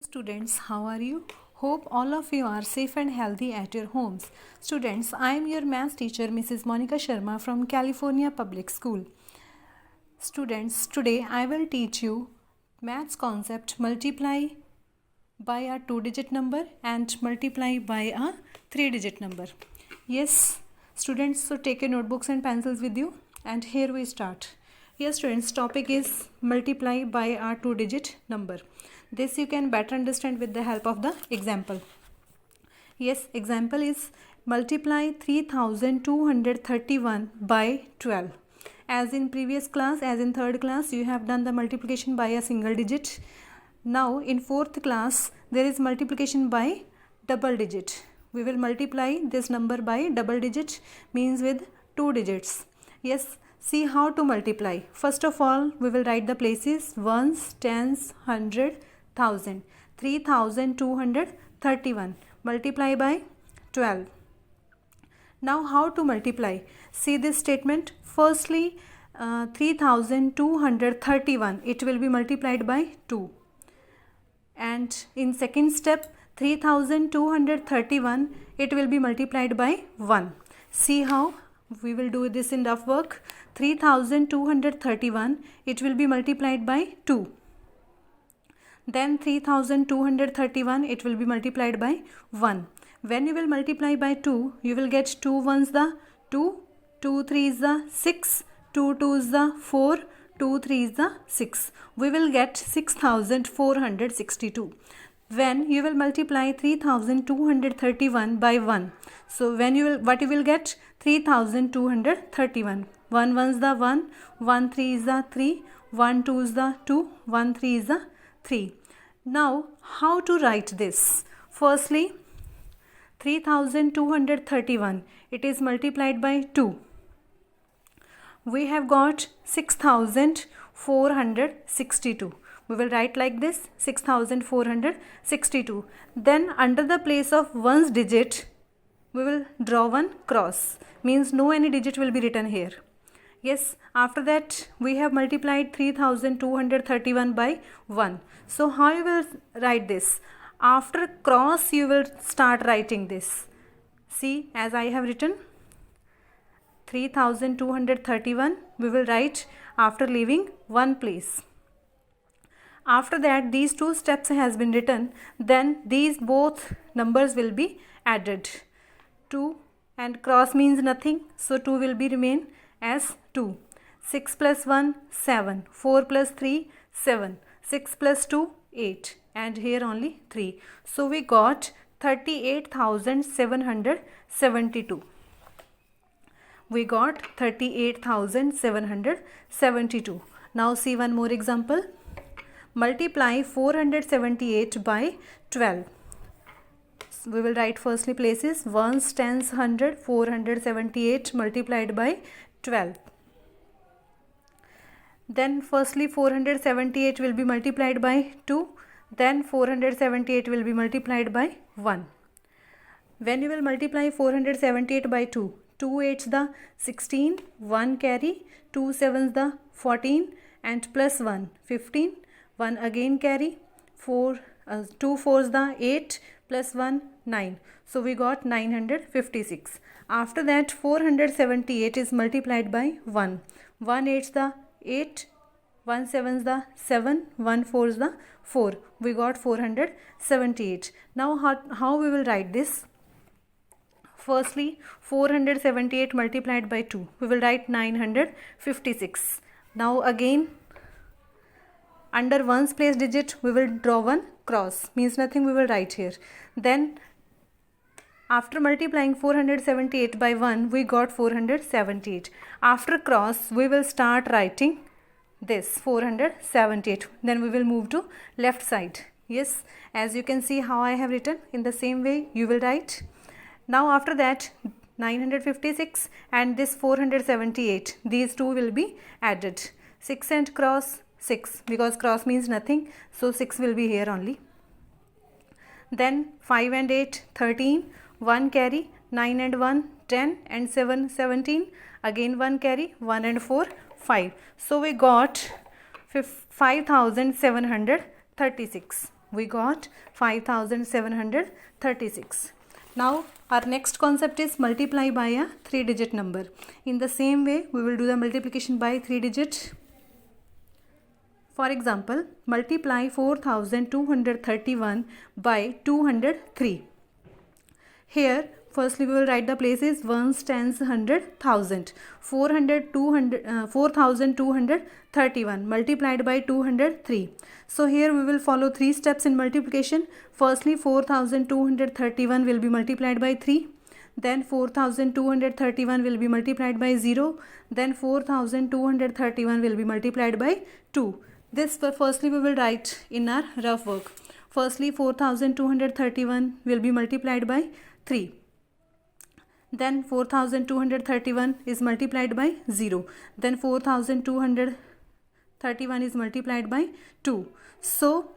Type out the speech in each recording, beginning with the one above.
Students, how are you? Hope all of you are safe and healthy at your homes. Students, I am your math teacher Mrs. Monica Sharma from California Public School. Students, today I will teach you maths concept multiply by a 2-digit number and multiply by a 3-digit number. Yes, students, so take your notebooks and pencils with you and here we start. Yes, students, topic is multiply by a 2-digit number. This you can better understand with the help of the example. Yes, example is multiply 3231 by 12. As in previous class, as in third class, you have done the multiplication by a single digit. Now in fourth class, there is multiplication by double digit. We will multiply this number by double digit, means with 2 digits. Yes, see how to multiply. First of all, we will write the places: ones, tens, 100, 1000. 3231 multiply by 12. Now how to multiply? See this statement. Firstly, 3231, it will be multiplied by 2. And in second step, 3231, it will be multiplied by 1. See how we will do this in rough work. 3231, it will be multiplied by 2. Then 3231, it will be multiplied by 1. When you will multiply by 2, you will get 2 ones the 2, 2 3s the 6, 2 2s the 4, 2 3s the 6. We will get 6462. When you will multiply 3231 by 1, so when you will, what you will get? 3231. 1 ones the 1, 1 3 is the 3, 1 2 is the 2, 1 3 is the 3. Now how to write this? Firstly, 3231, it is multiplied by 2. We have got 6462. We will write like this: 6462. Then under the place of ones digit, we will draw one cross, means no any digit will be written here. Yes, after that we have multiplied 3231 by 1. So how you will write this? After cross you will start writing this. See, as I have written 3231, we will write after leaving one place. After that, these two steps has been written, then these both numbers will be added. 2 and cross means nothing, so 2 will be remain as 2. 6 plus 1, 7. 4 plus 3, 7. 6 plus 2, 8. And here only 3. So we got 38,772. We got 38,772. Now see one more example. Multiply 478 by 12. So we will write firstly places: ones, tens, 100, 478 multiplied by 12. Then firstly 478 will be multiplied by 2. Then 478 will be multiplied by 1. When you will multiply 478 by 2, 2 8s the 16, 1 carry, 2 7s the 14 and plus 1, 15, 1 again carry, 2 4s the 8 plus 1, 9. So we got 956. After that 478 is multiplied by 1. 1 8s the 8, 1 7s the 7, 1 4s the 4. We got 478. Now how we will write this? Firstly, 478 multiplied by 2. We will write 956. Now again, under ones place digit, we will draw one cross. Means nothing, we will write here. Then, after multiplying 478 by 1, we got 478. After cross, we will start writing this 478. Then we will move to left side. Yes, as you can see how I have written, in the same way you will write. Now after that 956 and this 478, these two will be added. 6 and cross 6, because cross means nothing, so 6 will be here only. Then 5 and 8, 13, 1 carry, 9 and 1, 10 and 7, 17, again 1 carry, 1 and 4, 5. So we got 5736. we got 5736. Now our next concept is multiply by a 3-digit number. In the same way, we will do the multiplication by 3-digit. For example, multiply 4231 by 203. Here, firstly we will write the places ones, tens, hundred, thousand. 4231 multiplied by 203. So here we will follow 3 steps in multiplication. Firstly, 4231 will be multiplied by 3. Then 4231 will be multiplied by 0. Then 4231 will be multiplied by 2. This firstly we will write in our rough work. Firstly, 4231 will be multiplied by 3. Then 4231 is multiplied by 0. Then 4231 is multiplied by 2. So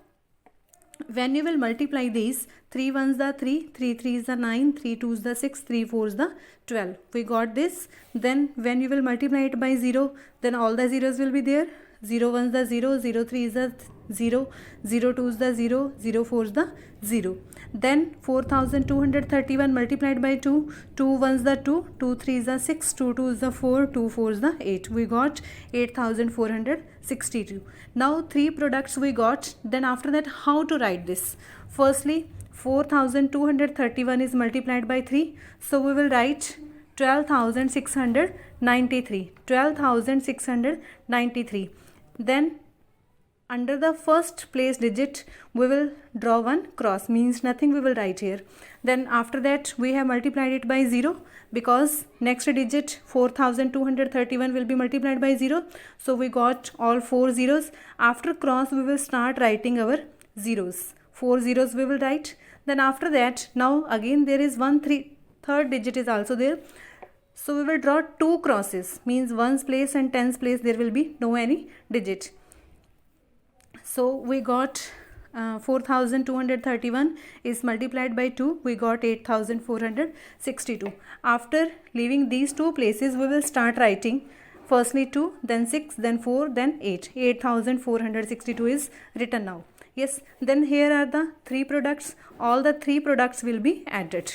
when you will multiply these, 3 ones the 3, 3 3s the 9, 3 2s the 6, 3 4s the 12. We got this. Then when you will multiply it by 0, then all the zeros will be there. 0 1s the 0, 0 3 is the 0, 0 2 is the 0, 0 4 is the 0. Then 4231 multiplied by 2, 2 1s the 2, 2 3 is the 6, 2 2 is the 4, 2 4 is the 8. We got 8462. Now 3 products we got. Then after that, how to write this? Firstly, 4231 is multiplied by 3. So we will write 12,693. 12,693. Then under the first place digit we will draw one cross, means nothing we will write here. Then after that we have multiplied it by 0 because next digit 4231 will be multiplied by 0. So we got all 4 zeros. After cross we will start writing our zeros. 4 zeros we will write. Then after that, now again there is third digit is also there. So we will draw 2 crosses, means ones place and tens place there will be no any digit. So we got 4231 is multiplied by 2. We got 8462. After leaving these 2 places, we will start writing firstly 2, then 6, then 4, then 8. 8462 is written now. Yes, then here are the 3 products. All the 3 products will be added.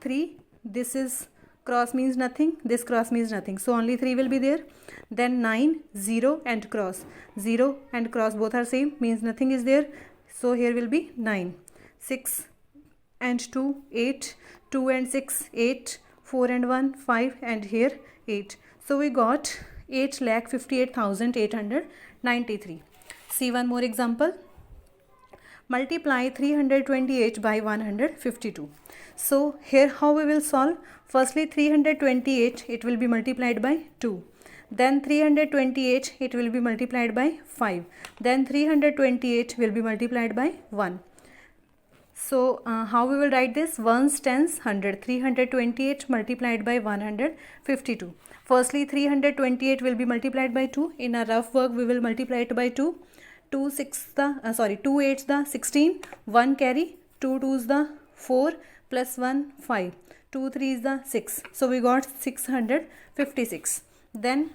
3, this is cross means nothing, this cross means nothing, so only 3 will be there. Then 9, 0 and cross. 0 and cross both are same, means nothing is there, so here will be 9. 6 and 2, 8. 2 and 6, 8. 4 and 1, 5, and here 8. So we got 8,58,893. See one more example. Multiply 328 by 152. So here how we will solve? Firstly 328, it will be multiplied by 2. Then 328, it will be multiplied by 5. Then 328 will be multiplied by 1. So how we will write this? Ones, tens, 100. 328 multiplied by 152. Firstly 328 will be multiplied by 2. In a rough work we will multiply it by 2. 2 8s the 16, 1 carry, 2 2s the 4, plus 1 5, 2 3s the 6. So we got 656. Then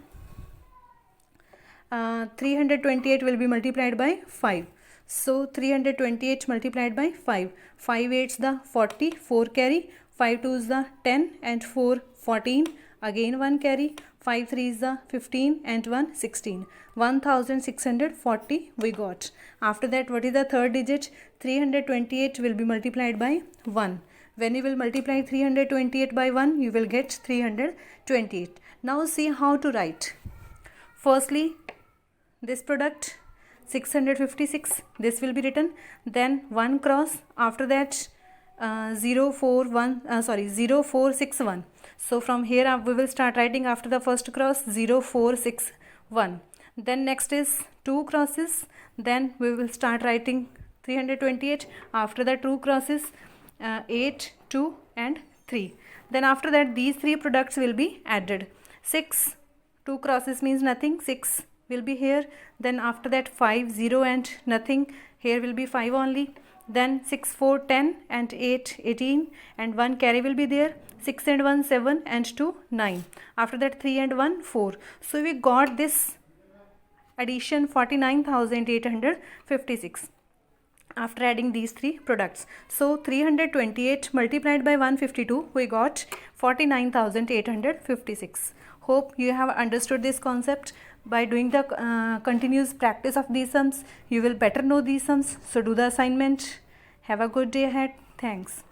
328 will be multiplied by 5. So 328 multiplied by 5. 5 8s the 40, 4 carry, 5 2s the 10, and 4 14. Again 1 carry, 5 3s the 15, and 1 16. 1640 we got. After that, what is the third digit? 328 will be multiplied by 1. When you will multiply 328 by 1, you will get 328. Now see how to write. Firstly, this product 656, this will be written. Then 1 cross. After that 0461. So from here we will start writing after the first cross 0461. Then next is 2 crosses. Then we will start writing 328. After the 2 crosses 8, 2, and 3. Then after that these 3 products will be added. 6, 2 crosses means nothing, 6 will be here. Then after that 5, 0 and nothing, here will be 5 only. Then 6, 4, 10, and 8, 18, and 1 carry will be there. 6 and 1, 7, and 2, 9. After that 3 and 1, 4. So we got this addition 49,856. after adding these three products. So 328 multiplied by 152, we got 49,856. Hope you have understood this concept. By doing the continuous practice of these sums, you will better know these sums. So do the assignment. Have a good day ahead. Thanks.